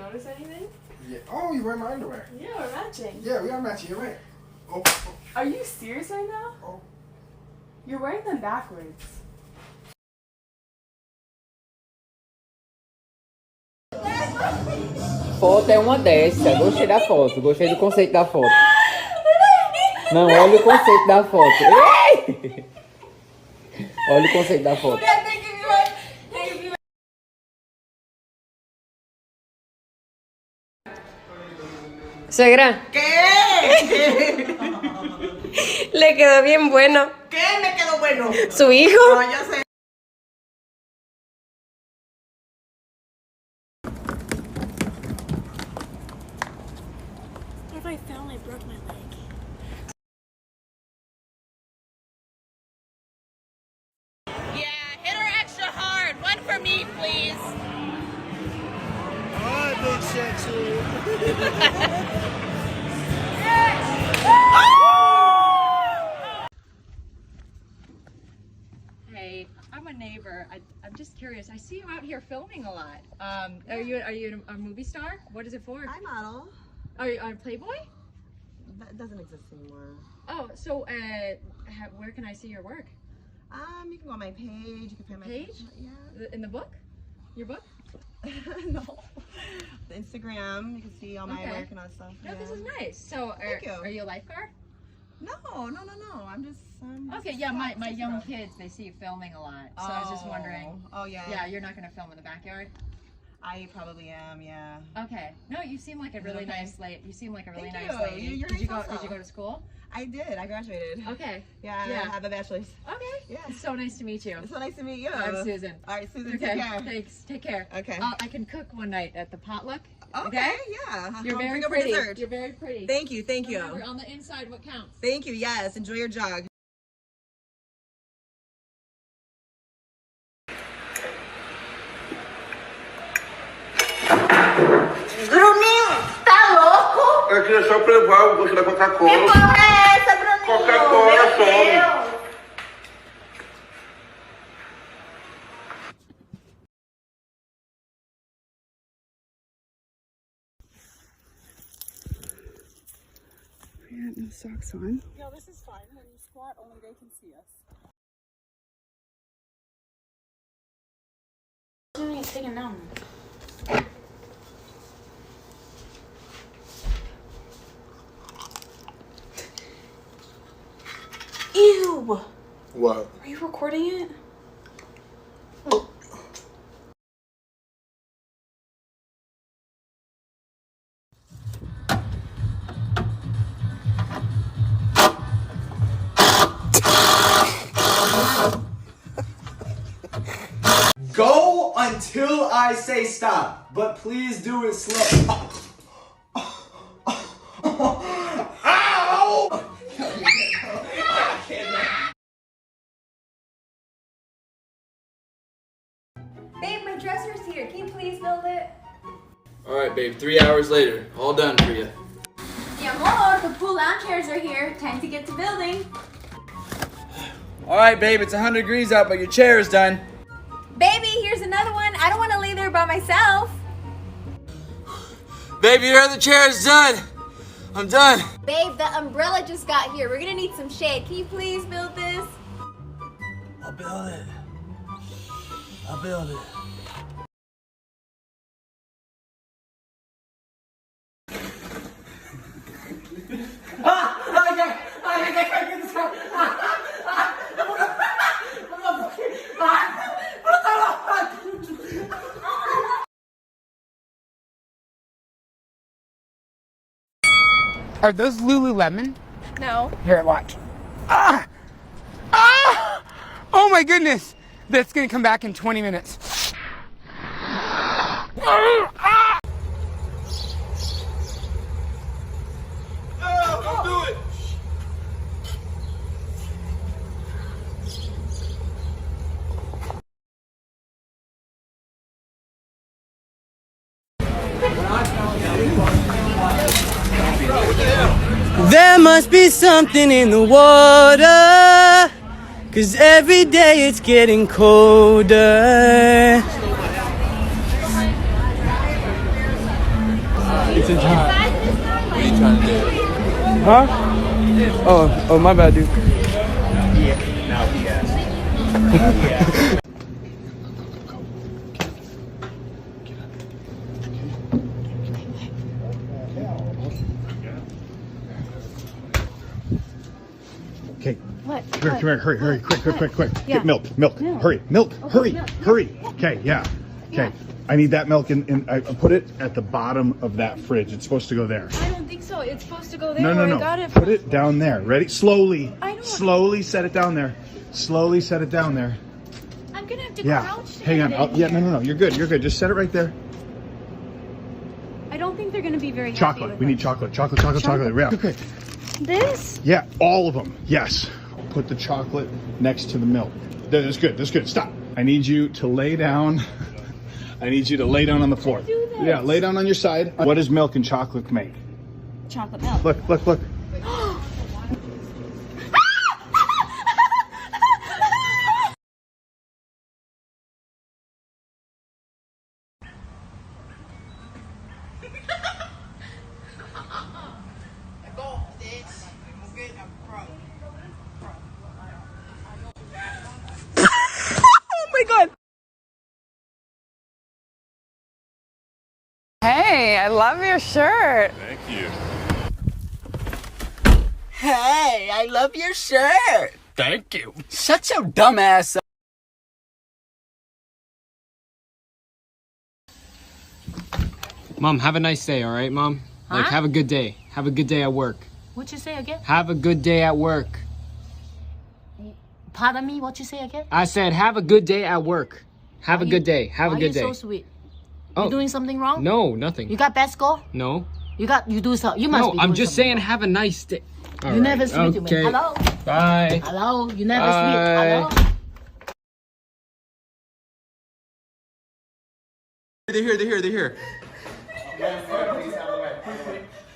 notice anything? Yeah. Oh, you're wearing my underwear. Yeah, we're matching. Yeah, we are matching. You're right. Oh. Are you serious right now? Oh. You're wearing them backwards. Foto é uma dessa. Gostei da foto. Gostei do conceito da foto. Não, olha o conceito da foto. Ei! Olha o conceito da foto. Suegra. ¿Qué? Le quedó bien bueno. ¿Qué me quedó bueno? ¿Su hijo? No, ya sé. What if I fell and I broke my leg? Yeah, hit her extra hard. One for me, please. Alright, big sexy. Hey, I'm a neighbor. I'm just curious. I see you out here filming a lot. Are you a movie star? What is it for? I model. Are you on Playboy? That doesn't exist anymore. Oh, so where can I see your work? You can go on my page. You can find my Page? Yeah. In the book? Your book? No. The Instagram. You can see all my work and all that stuff. No, this is nice. So, are you a lifeguard? No. I'm just. Okay, yeah, my young kids, they see you filming a lot. So I was just wondering. Oh, yeah. Yeah, you're not going to film in the backyard? I probably am, yeah. Okay. No, you seem like a really nice lady. You seem like a really Thank nice you. lady. You're Did you nice go? also. Did you go to school? I did. I graduated. Okay. Yeah, I have a bachelor's. Okay. Yeah. It's so nice to meet you. It's so nice to meet you. I'm Susan. All right, Susan, Okay. take care. Thanks. Take care. Okay. I can cook one night at the potluck. Okay, yeah. You're I'll very bring over pretty. dessert. You're very pretty. Thank you. Remember, on the inside, what counts? Thank you, yes. Enjoy your jog. Bruninho, tá louco? Eu queria só provar o gosto da Coca-Cola. Que porra é essa, Bruninho? Coca-Cola Meu só. Deus. We got no socks on. No, this is fine. When you squat, only they can see us. He's taking down. Ew! What? Are you recording it? Go until I say stop, but please do it slow. Ow! Babe, my dresser's here. Can you please build it? Alright, babe, 3 hours later. All done for you. Mi amor, the pool lounge chairs are here. Time to get to building. Alright, babe, it's 100 degrees out, but your chair is done. Baby, here's another one. I don't want to lay there by myself. Baby, your other chair is done. I'm done. Babe, the umbrella just got here. We're gonna need some shade. Can you please build this? I'll build it. I'll build it. Are those Lululemon? No. Here, watch. Ah! Ah! Oh my goodness! That's gonna come back in 20 minutes. Ah! Don't do it. There must be something in the water, 'cause every day it's getting colder. It's in Japan. What are you trying to do? Huh? Oh, my bad, dude. Okay. What? Come here, hurry, quick. Yeah. Get milk, hurry, hurry. Okay, yeah. Okay. I need that milk and I put it at the bottom of that fridge. It's supposed to go there. I don't think so. It's supposed to go there. No. Where I got it from. Put it down there. Ready? Slowly. I don't- Slowly set it down there. Slowly set it down there. I'm gonna have to Yeah. crouch. Hang on. down Yeah, here. no. You're good. Just set it right there. I don't think they're gonna be very happy Chocolate. with We it. need chocolate. Chocolate. Yeah. Okay. This? Yeah, all of them. Yes. Put the chocolate next to the milk. That's good. Stop. I need you to lay down. I need you to lay down on the floor. Do this. Yeah, lay down on your side. What does milk and chocolate make? Chocolate milk. Look. Hey, I love your shirt. Thank you. Hey, I love your shirt. Thank you. Shut your dumb ass up. Mom, have a nice day, all right, Mom? Like, have a good day. Have a good day at work. What you say again? Have a good day at work. Pardon me, what you say again? I said, have a good day at work. Have a good day. Have a good day. Why are you so sweet? Oh. You doing something wrong? No, nothing. You got bad score? No. You do something. You must No, be I'm doing just something saying, wrong. have a nice day. All You right, never sweet to me. okay. Hello? Bye. Hello? You never Bye. sweet. Hello? They're here.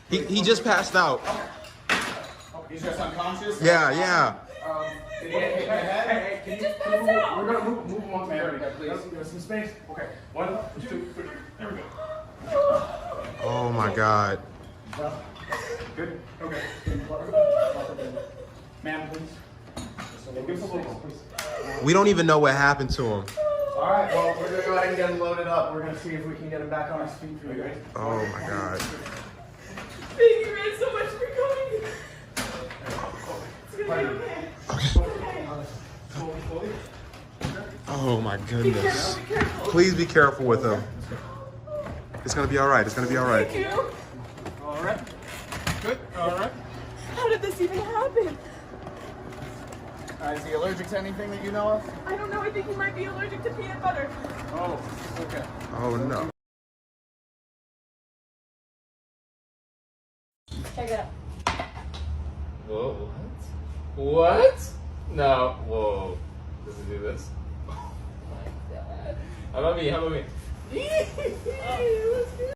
He just passed out. He's just unconscious? Yeah. Did he hit my head? Hey, we're gonna move him on there, please. Give us some space. Okay. 1, 2, 3. There we go. Oh my God. Good. Okay. Ma'am, please. Give us a little, please. We don't even know what happened to him. All right. Well, we're gonna go ahead and get him loaded up. We're gonna see if we can get him back on his feet for you guys. Oh my God. Thank you, man, so much for coming. It's gonna be okay. Oh my goodness. Please be careful with him. It's gonna be all right. Thank you. All right. Good. All right. How did this even happen? Is he allergic to anything that you know of? I don't know. I think he might be allergic to peanut butter. Oh, okay. Oh no. Check it out. Whoa, what? No, whoa. Does it do this? Oh my God. How about me?